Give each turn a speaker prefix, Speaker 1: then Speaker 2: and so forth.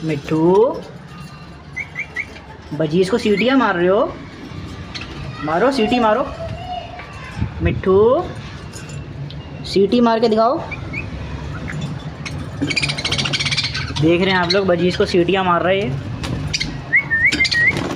Speaker 1: मिट्ठू, budgies को सीटियाँ मार रहे हो? मारो सीटी मारो। मिट्ठू, सीटी मार के दिखाओ। देख रहे हैं आप लोग, बजीज को सीटियाँ मार रहे हैं।